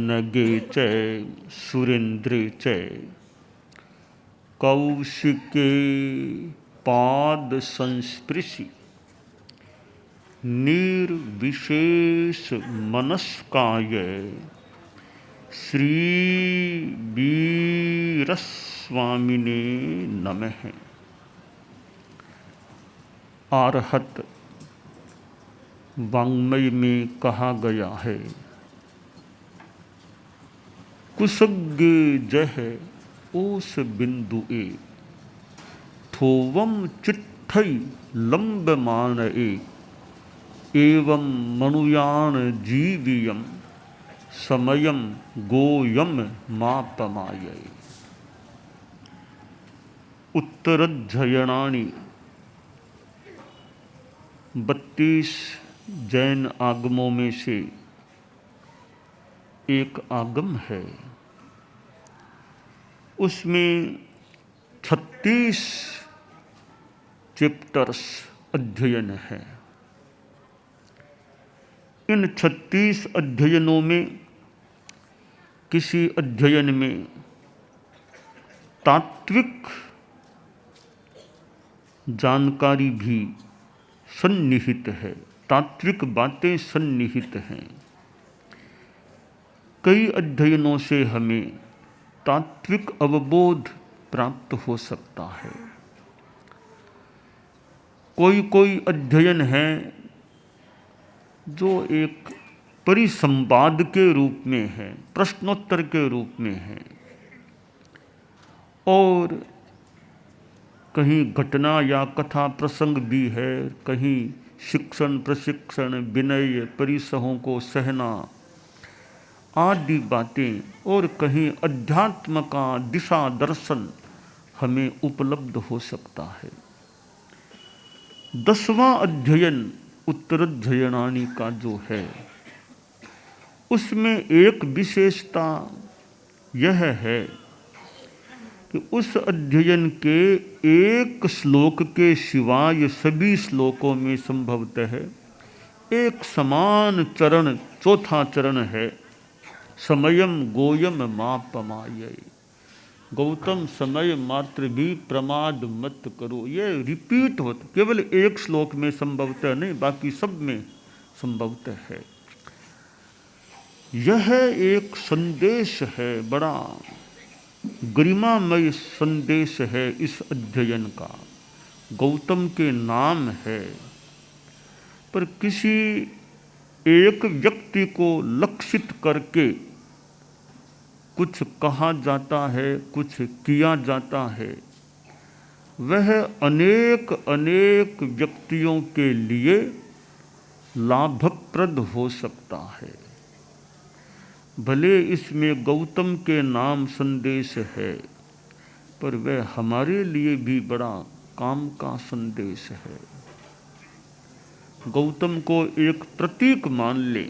नगे च सुरेंद्रे च कौशिके पाद संस्पृशि निर्विशेष मनस्काय श्री वीरस्वामिने नमः। आरहत वाङ्मय में कहा गया है, कुसज्ञ जह ओस बिंदुए थोवम चिट्ठई लंबमान एवं मनुयान जीवियम समयम गोयम मापमाय। उत्तरध्ययनानि 32 जैन आगमों में से एक आगम है। उसमें 36 चैप्टर्स अध्ययन है। इन 36 अध्ययनों में किसी अध्ययन में तात्विक जानकारी भी सन्निहित है, तात्विक बातें सन्निहित हैं। कई अध्ययनों से हमें तात्विक अवबोध प्राप्त हो सकता है। कोई अध्ययन है जो एक परिसंवाद के रूप में है, प्रश्नोत्तर के रूप में है, और कहीं घटना या कथा प्रसंग भी है, कहीं शिक्षण प्रशिक्षण विनय परिसहों को सहना आदि बातें, और कहीं अध्यात्म का दिशा दर्शन हमें उपलब्ध हो सकता है। 10वां अध्ययन उत्तराध्ययनानि का जो है, उसमें एक विशेषता यह है कि उस अध्ययन के एक श्लोक के सिवाय सभी श्लोकों में संभवतः एक समान चरण, चौथा चरण है, समयम गोयम मापमाय। गौतम समय मात्र भी प्रमाद मत करो। ये रिपीट होता, केवल एक श्लोक में संभवतः नहीं, बाकी सब में संभवतः है। यह एक संदेश है, बड़ा गरिमामय संदेश है इस अध्ययन का। गौतम के नाम है, पर किसी एक व्यक्ति को लक्षित करके कुछ कहा जाता है, कुछ किया जाता है। वह अनेक अनेक व्यक्तियों के लिए लाभप्रद हो सकता है। भले इसमें गौतम के नाम संदेश है, पर वह हमारे लिए भी बड़ा काम का संदेश है। गौतम को एक प्रतीक मान ले।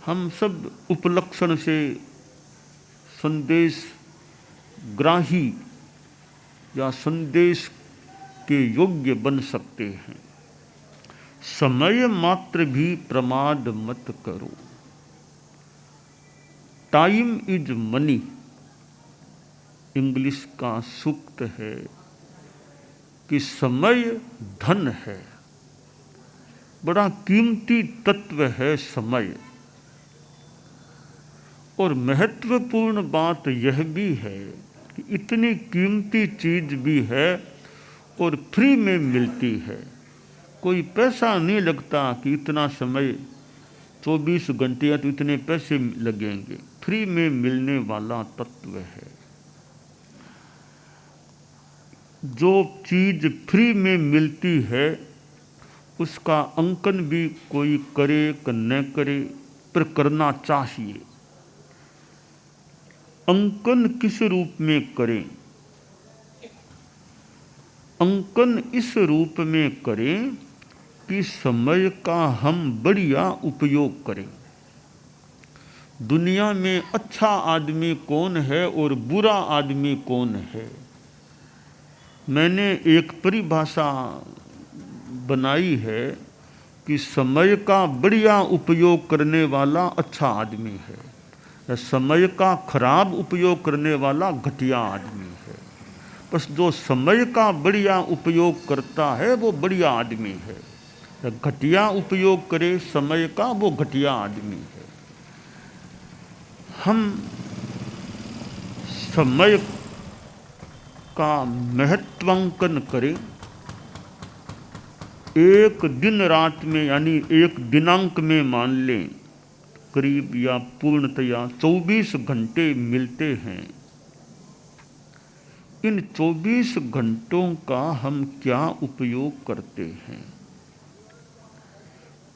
हम सब उपलक्षण से संदेश ग्राही या संदेश के योग्य बन सकते हैं। समय मात्र भी प्रमाद मत करो। टाइम इज मनी इंग्लिश का सूक्त है कि समय धन है। बड़ा कीमती तत्व है समय। और महत्वपूर्ण बात यह भी है कि इतनी कीमती चीज भी है और फ्री में मिलती है। कोई पैसा नहीं लगता कि इतना समय 24 घंटे या तो इतने पैसे लगेंगे। फ्री में मिलने वाला तत्व है। जो चीज फ्री में मिलती है उसका अंकन भी कोई करे कि न करे, पर करना चाहिए। अंकन किस रूप में करें? अंकन इस रूप में करें कि समय का हम बढ़िया उपयोग करें। दुनिया में अच्छा आदमी कौन है और बुरा आदमी कौन है? मैंने एक परिभाषा बनाई है कि समय का बढ़िया उपयोग करने वाला अच्छा आदमी है, समय का खराब उपयोग करने वाला घटिया आदमी है। बस जो समय का बढ़िया उपयोग करता है वो बढ़िया आदमी है, घटिया उपयोग करे समय का वो घटिया आदमी है। हम समय का महत्वांकन करें, एक दिन रात में यानी एक दिनांक में मान लें करीब या पूर्णतया 24 घंटे मिलते हैं। इन 24 घंटों का हम क्या उपयोग करते हैं?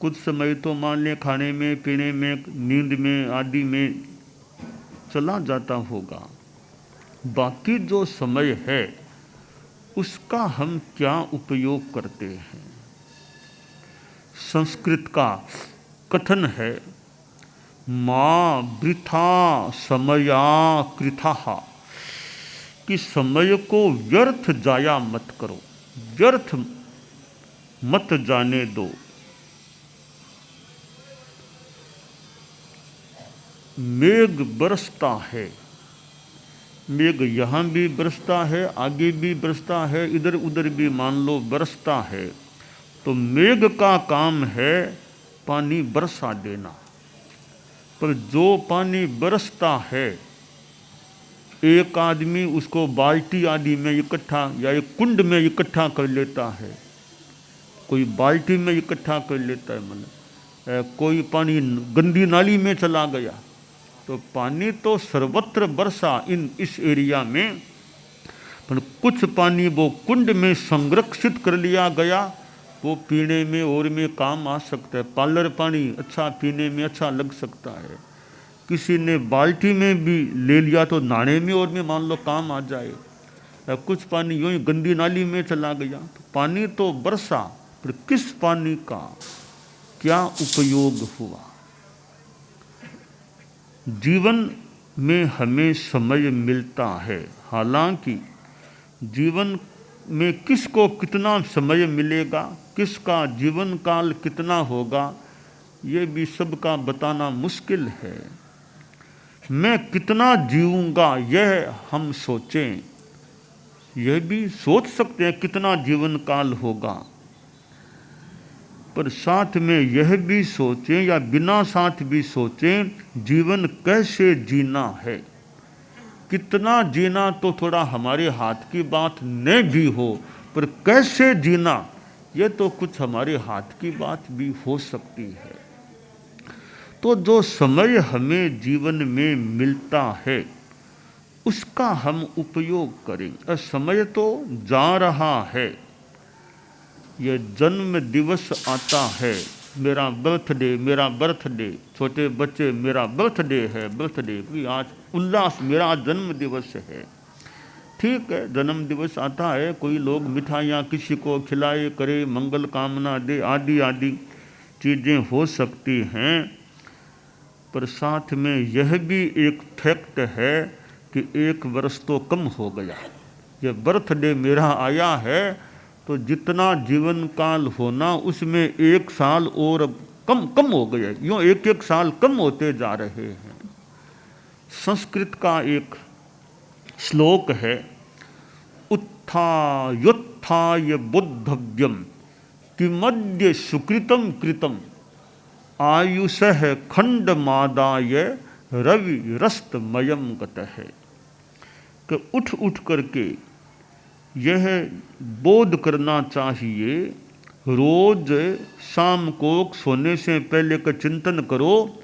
कुछ समय तो मान लें खाने में, पीने में, नींद में आदि में चला जाता होगा, बाकी जो समय है उसका हम क्या उपयोग करते हैं? संस्कृत का कथन है, माँ वृथा समया कृथः, कि समय को व्यर्थ जाया मत करो, व्यर्थ मत जाने दो। मेघ बरसता है, मेघ यहाँ भी बरसता है, आगे भी बरसता है, इधर उधर भी मान लो बरसता है, तो मेघ का काम है पानी बरसा देना। पर जो पानी बरसता है एक आदमी उसको बाल्टी आदि में इकट्ठा या एक कुंड में इकट्ठा कर लेता है, कोई बाल्टी में इकट्ठा कर लेता है, मतलब कोई पानी गंदी नाली में चला गया, तो पानी तो सर्वत्र बरसा इस एरिया में, पर कुछ पानी वो कुंड में संरक्षित कर लिया गया, वो पीने में और में काम आ सकता है। पार्लर पानी अच्छा पीने में अच्छा लग सकता है। किसी ने बाल्टी में भी ले लिया तो नहाने में और में मान लो काम आ जाए। कुछ पानी यूँ ही गंदी नाली में चला गया, तो पानी तो बरसा, पर किस पानी का क्या उपयोग हुआ? जीवन में हमें समय मिलता है, हालांकि जीवन में किसको कितना समय मिलेगा, किसका जीवन काल कितना होगा, ये भी सबका बताना मुश्किल है। मैं कितना जीऊँगा यह हम सोचें, यह भी सोच सकते हैं कितना जीवन काल होगा, पर साथ में यह भी सोचें या बिना साथ भी सोचें जीवन कैसे जीना है। कितना जीना तो थोड़ा हमारे हाथ की बात न भी हो, पर कैसे जीना यह तो कुछ हमारे हाथ की बात भी हो सकती है। तो जो समय हमें जीवन में मिलता है उसका हम उपयोग करें। समय तो जा रहा है, यह जन्म दिवस आता है, मेरा बर्थडे, छोटे बच्चे मेरा बर्थडे है, बर्थडे आज उल्लास, मेरा जन्म दिवस है। ठीक है, जन्म दिवस आता है, कोई लोग मिठाइयाँ किसी को खिलाए करे, मंगल कामना दे, आदि आदि चीज़ें हो सकती हैं, पर साथ में यह भी एक फैक्ट है कि एक वर्ष तो कम हो गया। ये बर्थडे मेरा आया है तो जितना जीवन काल होना उसमें एक साल और कम हो गया, यूँ एक एक साल कम होते जा रहे हैं। संस्कृत का एक श्लोक है, उत्थायोत्थाय बुद्धव्यम किमद्य सुकृतम कृतम आयुषः खंडमादाय रवि रस्तमयम गतः, कि उठ उठ करके यह बोध करना चाहिए, रोज शाम को सोने से पहले का चिंतन करो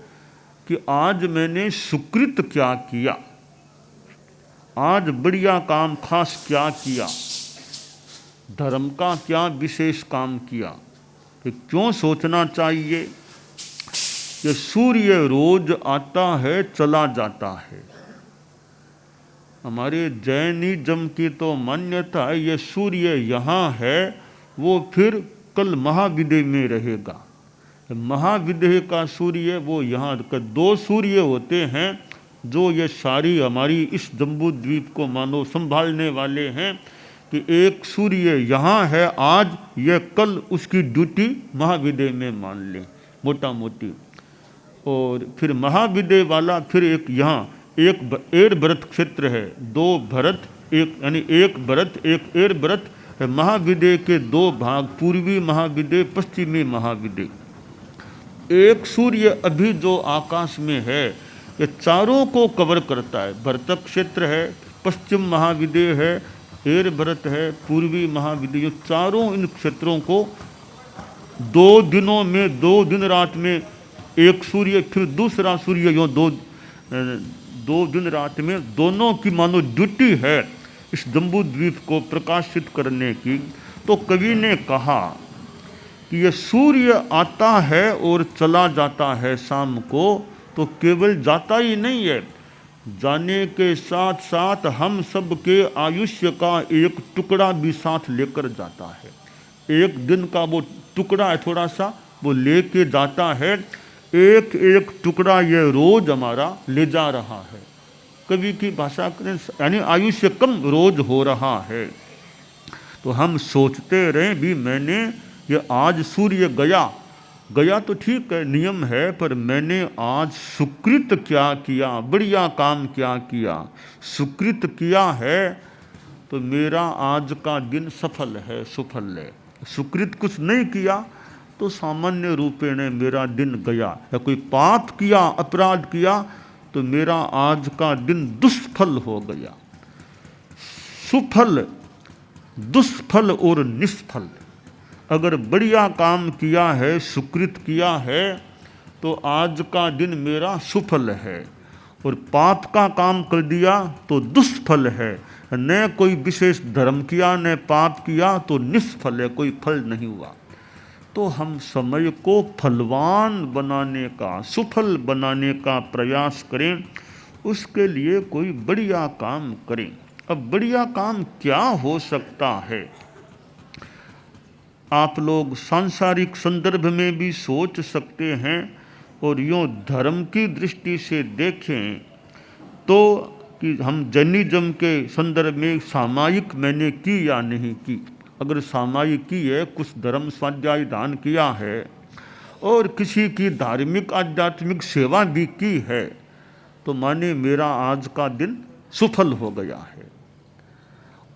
कि आज मैंने सुकृत क्या किया, आज बढ़िया काम खास क्या किया, धर्म का क्या विशेष काम किया। कि क्यों सोचना चाहिए कि सूर्य रोज आता है चला जाता है। हमारे जैनिज्म की तो मान्यता है ये सूर्य यहाँ है, वो फिर कल महाविद्य में रहेगा। महाविद्य का सूर्य वो यहाँ का, दो सूर्य होते हैं जो ये सारी हमारी इस जम्बू द्वीप को मानो संभालने वाले हैं। कि एक सूर्य यहाँ है आज, ये कल उसकी ड्यूटी महाविद्य में मान ले मोटा मोटी। और फिर महाविद्य वाला फिर एक यहाँ एक एर भरत क्षेत्र है, 2 भरत एक, यानी एक भरत एक एर भरत है। महाविद्य के 2 भाग, पूर्वी महाविद्य पश्चिमी महाविद्य। एक सूर्य अभी जो आकाश में है ये चारों को कवर करता है। भरत क्षेत्र है, पश्चिम महाविद्य है, एर भरत है, पूर्वी महाविद्य, जो चारों इन क्षेत्रों को 2 दिनों में 2 दिन रात में एक सूर्य फिर दूसरा सूर्य, यो 2 दिन रात में दोनों की मानो ड्यूटी है इस जम्बू द्वीप को प्रकाशित करने की। तो कवि ने कहा कि ये सूर्य आता है और चला जाता है शाम को, तो केवल जाता ही नहीं है, जाने के साथ साथ हम सब के आयुष्य का एक टुकड़ा भी साथ लेकर जाता है। एक दिन का वो टुकड़ा है थोड़ा सा, वो लेके जाता है। एक एक टुकड़ा ये रोज हमारा ले जा रहा है। कवि की भाषा करें यानी आयुष्य कम रोज हो रहा है। तो हम सोचते रहे भी मैंने ये आज सूर्य गया तो ठीक है, नियम है, पर मैंने आज सुकृत क्या किया, बढ़िया काम क्या किया। सुकृत किया है तो मेरा आज का दिन सफल है, सुफल है। सुकृत कुछ नहीं किया तो सामान्य रूपेण मेरा दिन गया। या कोई पाप किया, अपराध किया तो मेरा आज का दिन दुष्फल हो गया। सुफल, दुष्फल और निष्फल। अगर बढ़िया काम किया है, सुकृत किया है, तो आज का दिन मेरा सुफल है, और पाप का काम कर दिया तो दुष्फल है। न कोई विशेष धर्म किया न पाप किया तो निष्फल है, कोई फल नहीं हुआ। तो हम समय को फलवान बनाने का, सुफल बनाने का प्रयास करें, उसके लिए कोई बढ़िया काम करें। अब बढ़िया काम क्या हो सकता है? आप लोग सांसारिक संदर्भ में भी सोच सकते हैं, और यूँ धर्म की दृष्टि से देखें तो कि हम जैनिज्म के संदर्भ में सामायिक मैंने की या नहीं की। अगर सामायिक की है, कुछ धर्म स्वाध्याय दान किया है और किसी की धार्मिक आध्यात्मिक सेवा भी की है, तो माने मेरा आज का दिन सुफल हो गया है।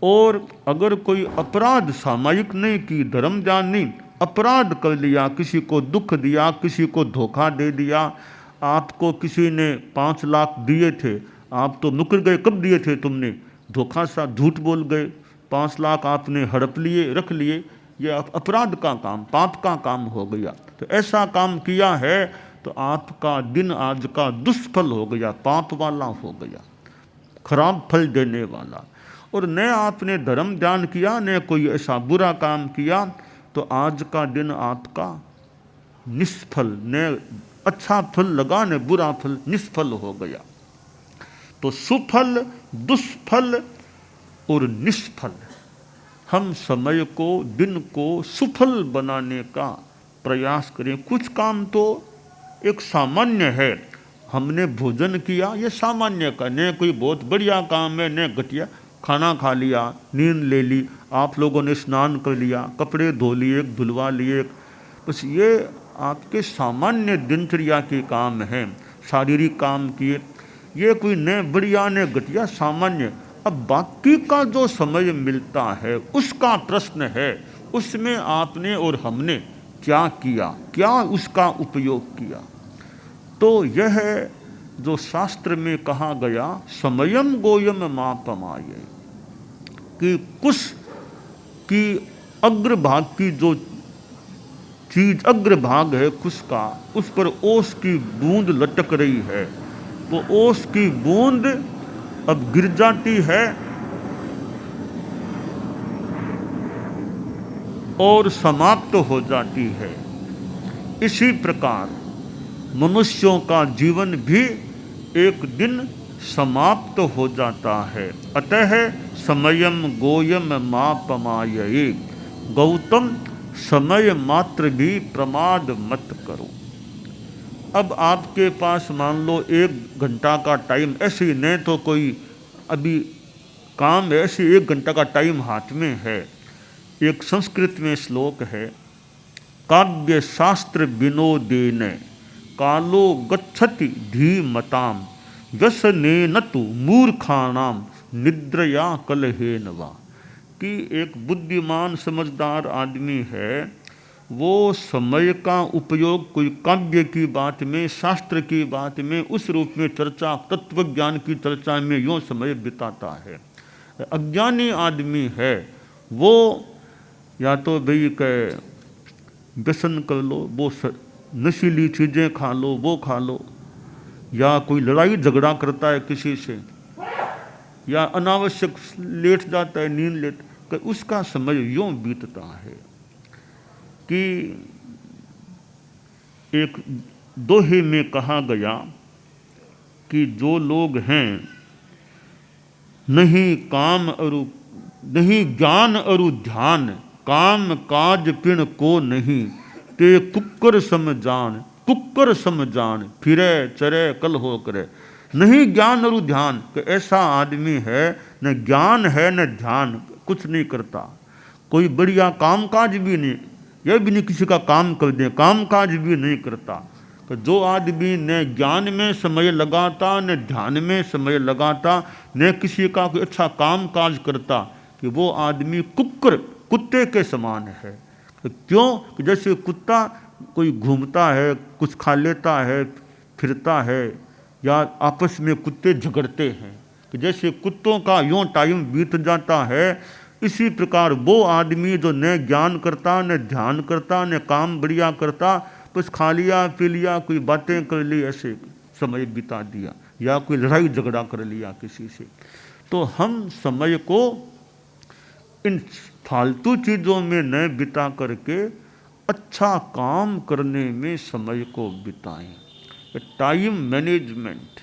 और अगर कोई अपराध सामायिक नहीं की, धर्म दान नहीं, अपराध कर लिया, किसी को दुख दिया, किसी को धोखा दे दिया, आपको किसी ने 5 लाख दिए थे, आप तो मुकर गए, कब दिए थे तुमने, धोखा सा झूठ बोल गए, 5 लाख आपने हड़प लिए, रख लिए, ये अपराध का काम, पाप का काम हो गया। तो ऐसा काम किया है तो आपका दिन आज का दुष्फल हो गया, पाप वाला हो गया, खराब फल देने वाला। और न आपने धर्म ध्यान किया, न कोई ऐसा बुरा काम किया, तो आज का दिन आपका निष्फल, न अच्छा फल लगा न बुरा फल, निष्फल हो गया। तो सुफल, दुष्फल और निष्फल, हम समय को, दिन को सुफल बनाने का प्रयास करें। कुछ काम तो एक सामान्य है, हमने भोजन किया, ये सामान्य का, न कोई बहुत बढ़िया काम है न घटिया। खाना खा लिया, नींद ले ली, आप लोगों ने स्नान कर लिया, कपड़े धो लिए, धुलवा लिए, बस ये आपके सामान्य दिनचर्या के काम हैं। शारीरिक काम किए, ये कोई न बढ़िया न घटिया, सामान्य। अब बाकी का जो समय मिलता है उसका प्रश्न है, उसमें आपने और हमने क्या किया, क्या उसका उपयोग किया। तो यह जो शास्त्र में कहा गया समयम गोयम मापमाये, कि कुश की अग्रभाग की जो चीज अग्रभाग है कुश का, उस पर ओस की बूंद लटक रही है, वो ओस की बूंद अब गिर जाती है और समाप्त हो जाती है। इसी प्रकार मनुष्यों का जीवन भी एक दिन समाप्त हो जाता है। अतः समयम गोयम मापमाये, गौतम समय मात्र भी प्रमाद मत करो। अब आपके पास मान लो 1 घंटा का टाइम, ऐसे ही नहीं तो कोई अभी काम ऐसे 1 घंटा का टाइम हाथ में है। एक संस्कृत में श्लोक है, काव्य शास्त्र विनोदेन कालो गच्छति धीमताम व्यसनेन तु मूर्खाणाम निद्रया कलहेन वा। कि एक बुद्धिमान समझदार आदमी है, वो समय का उपयोग कोई काव्य की बात में, शास्त्र की बात में, उस रूप में चर्चा, तत्व ज्ञान की चर्चा में यूँ समय बिताता है। अज्ञानी आदमी है, वो या तो भाई कह व्यसन कर लो, वो नशीली चीज़ें खा लो, वो खा लो, या कोई लड़ाई झगड़ा करता है किसी से, या अनावश्यक लेट जाता है, नींद लेता, उसका समय यूँ बीतता है कि एक दोहे में कहा गया कि जो लोग हैं नहीं काम अरु नहीं ज्ञान अरु ध्यान, काम काज पिण को नहीं, ते कुक्कर सम जान, कुक्कर सम जान, फिरे चरे कल हो करे। नहीं ज्ञान और ध्यान, कि ऐसा आदमी है न ज्ञान है न ध्यान, कुछ नहीं करता, कोई बढ़िया काम काज भी नहीं, यह भी नहीं किसी का काम कर दे, काम काज भी नहीं करता। तो जो आदमी न ज्ञान में समय लगाता, न ध्यान में समय लगाता, न किसी का कोई अच्छा काम काज करता, कि वो आदमी कुक्कर, कुत्ते के समान है। तो क्यों? कि जैसे कुत्ता कोई घूमता है, कुछ खा लेता है, फिरता है, या आपस में कुत्ते झगड़ते हैं, कि जैसे कुत्तों का यूँ टाइम बीत जाता है, इसी प्रकार वो आदमी जो न ज्ञान करता, न ध्यान करता, न काम बढ़िया करता, बस खा लिया पी लिया, कोई बातें कर ली, ऐसे समय बिता दिया, या कोई लड़ाई झगड़ा कर लिया किसी से। तो हम समय को इन फालतू चीज़ों में न बिता करके अच्छा काम करने में समय को बिताएं। टाइम मैनेजमेंट,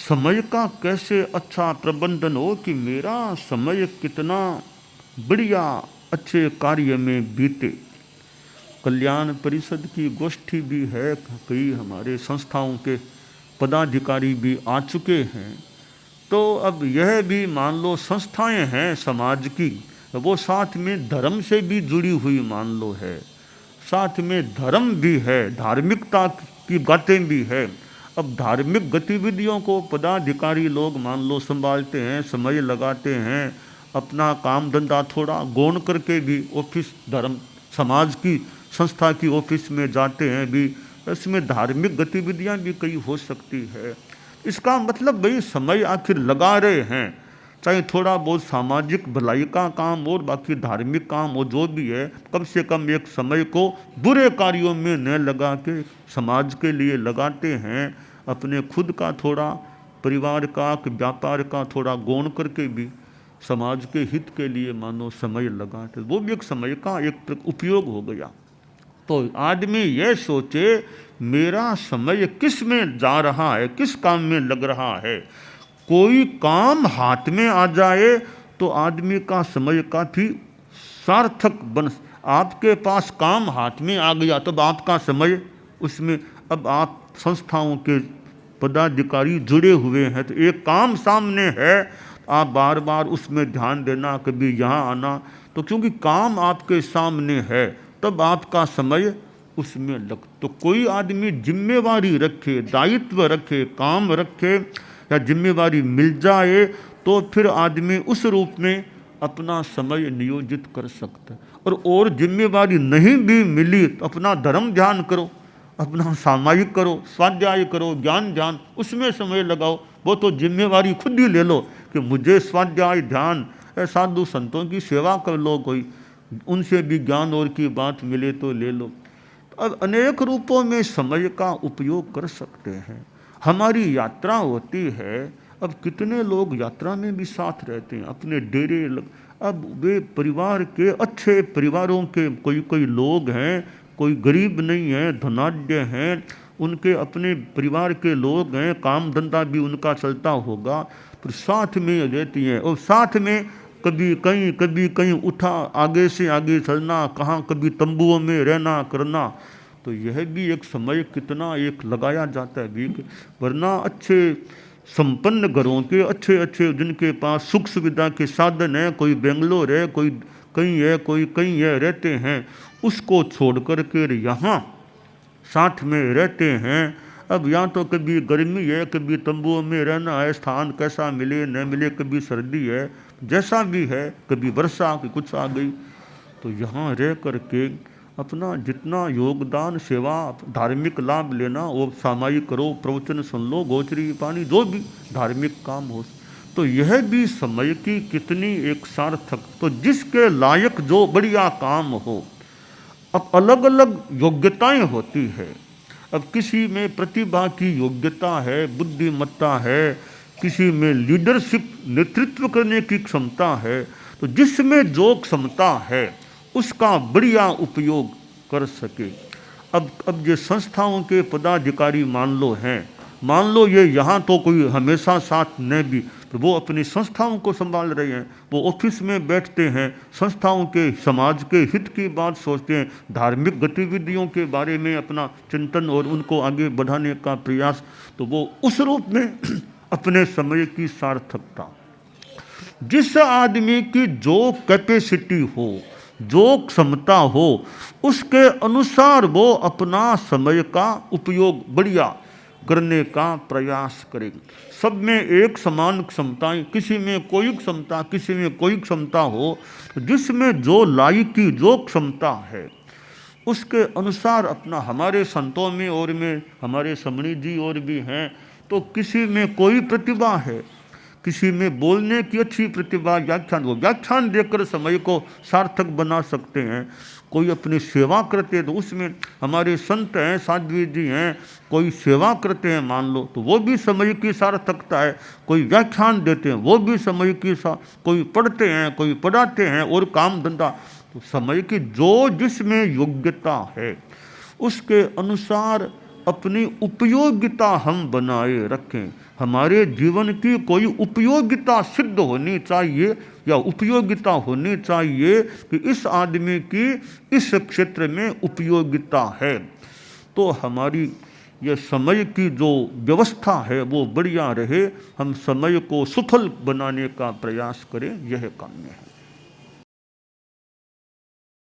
समय का कैसे अच्छा प्रबंधन हो कि मेरा समय कितना बढ़िया अच्छे कार्य में बीते। कल्याण परिषद की गोष्ठी भी है, कई हमारे संस्थाओं के पदाधिकारी भी आ चुके हैं। तो अब यह भी मान लो संस्थाएं हैं समाज की, वो साथ में धर्म से भी जुड़ी हुई मान लो है, साथ में धर्म भी है, धार्मिकता की बातें भी है। अब धार्मिक गतिविधियों को पदाधिकारी लोग मान लो संभालते हैं, समय लगाते हैं, अपना काम धंधा थोड़ा गौण करके भी ऑफिस धर्म समाज की संस्था की ऑफिस में जाते हैं भी, इसमें धार्मिक गतिविधियां भी कई हो सकती है। इसका मतलब भाई समय आखिर लगा रहे हैं, चाहे थोड़ा बहुत सामाजिक भलाई का काम और बाकी धार्मिक काम हो, जो भी है, कम से कम एक समय को बुरे कार्यों में न लगा के समाज के लिए लगाते हैं। अपने खुद का थोड़ा, परिवार का, व्यापार का थोड़ा गौण करके भी समाज के हित के लिए मानो समय लगाते, वो भी एक समय का एक उपयोग हो गया। तो आदमी यह सोचे मेरा समय किस में जा रहा है, किस काम में लग रहा है। कोई काम हाथ में आ जाए तो आदमी का समय काफ़ी सार्थक बन, आपके पास काम हाथ में आ गया तब आपका समय उसमें, अब आप संस्थाओं के पदाधिकारी जुड़े हुए हैं तो एक काम सामने है, आप बार बार उसमें ध्यान देना, कभी यहाँ आना, तो क्योंकि काम आपके सामने है तब आपका समय उसमें लग। तो कोई आदमी जिम्मेवारी रखे, दायित्व रखे, काम रखे, या जिम्मेवारी मिल जाए तो फिर आदमी उस रूप में अपना समय नियोजित कर सकता है। और जिम्मेवारी नहीं भी मिली तो अपना धर्म ध्यान करो, अपना सामायिक करो, स्वाध्याय करो, ज्ञान ध्यान, उसमें समय लगाओ। वो तो जिम्मेवारी खुद ही ले लो कि मुझे स्वाध्याय ध्यान, साधु संतों की सेवा कर लो, कोई उनसे भी ज्ञान और की बात मिले तो ले लो। अब अनेक रूपों में समय का उपयोग कर सकते हैं। हमारी यात्रा होती है, अब कितने लोग यात्रा में भी साथ रहते हैं, अपने डेरे अब वे परिवार के अच्छे परिवारों के कोई कोई लोग हैं, कोई गरीब नहीं है, धनाढ्य हैं, उनके अपने परिवार के लोग हैं, काम धंधा भी उनका चलता होगा, फिर साथ में रहती हैं। और साथ में कभी कहीं उठा, आगे से आगे चलना, कहाँ कभी तंबुओं में रहना करना, तो यह भी एक समय कितना एक लगाया जाता है भी। वरना अच्छे संपन्न घरों के अच्छे अच्छे जिनके पास सुख सुविधा के साधन है, कोई बेंगलोर है, कोई कहीं है, कोई कहीं है, रहते हैं, उसको छोड़ कर के यहाँ साथ में रहते हैं। अब यहाँ तो कभी गर्मी है, कभी तंबुओं में रहना है, स्थान कैसा मिले न मिले, कभी सर्दी है, जैसा भी है, कभी वर्षा की कुछ आ गई, तो यहाँ रह कर के अपना जितना योगदान, सेवा, धार्मिक लाभ लेना वो सामायिक करो, प्रवचन सुन लो, गोचरी पानी, जो भी धार्मिक काम हो। तो यह भी समय की कितनी एक सार्थक, तो जिसके लायक जो बढ़िया काम हो। अब अलग अलग योग्यताएं होती है। अब किसी में प्रतिभा की योग्यता है, बुद्धिमत्ता है, किसी में लीडरशिप, नेतृत्व करने की क्षमता है, तो जिसमें जो क्षमता है उसका बढ़िया उपयोग कर सके। अब ये संस्थाओं के पदाधिकारी मान लो हैं, मान लो ये यहाँ तो कोई हमेशा साथ न भी, तो वो अपनी संस्थाओं को संभाल रहे हैं, वो ऑफिस में बैठते हैं, संस्थाओं के समाज के हित की बात सोचते हैं, धार्मिक गतिविधियों के बारे में अपना चिंतन और उनको आगे बढ़ाने का प्रयास, तो वो उस रूप में अपने समय की सार्थकता। जिस आदमी की जो कैपेसिटी हो, जो क्षमता हो, उसके अनुसार वो अपना समय का उपयोग बढ़िया करने का प्रयास करें। सब में एक समान क्षमताएं, किसी में कोई क्षमता, किसी में कोई क्षमता हो, जिसमें जो लायकी, जो क्षमता है उसके अनुसार अपना, हमारे संतों में और में हमारे समणी जी और भी हैं, तो किसी में कोई प्रतिभा है, किसी में बोलने की अच्छी प्रतिभा, व्याख्यान, वो व्याख्यान देकर समय को सार्थक बना सकते हैं। कोई अपनी सेवा करते हैं तो उसमें हमारे संत हैं, साध्वी जी हैं, कोई सेवा करते हैं मान लो, तो वो भी समय की सार्थकता है। कोई व्याख्यान देते हैं, वो भी समय की कोई पढ़ते हैं, कोई पढ़ाते हैं, और काम धंधा, तो समय की जो जिसमें योग्यता है उसके अनुसार अपनी उपयोगिता हम बनाए रखें। हमारे जीवन की कोई उपयोगिता सिद्ध होनी चाहिए, या उपयोगिता होनी चाहिए कि इस आदमी की इस क्षेत्र में उपयोगिता है, तो हमारी ये समय की जो व्यवस्था है वो बढ़िया रहे, हम समय को सफल बनाने का प्रयास करें, यह काम्य है।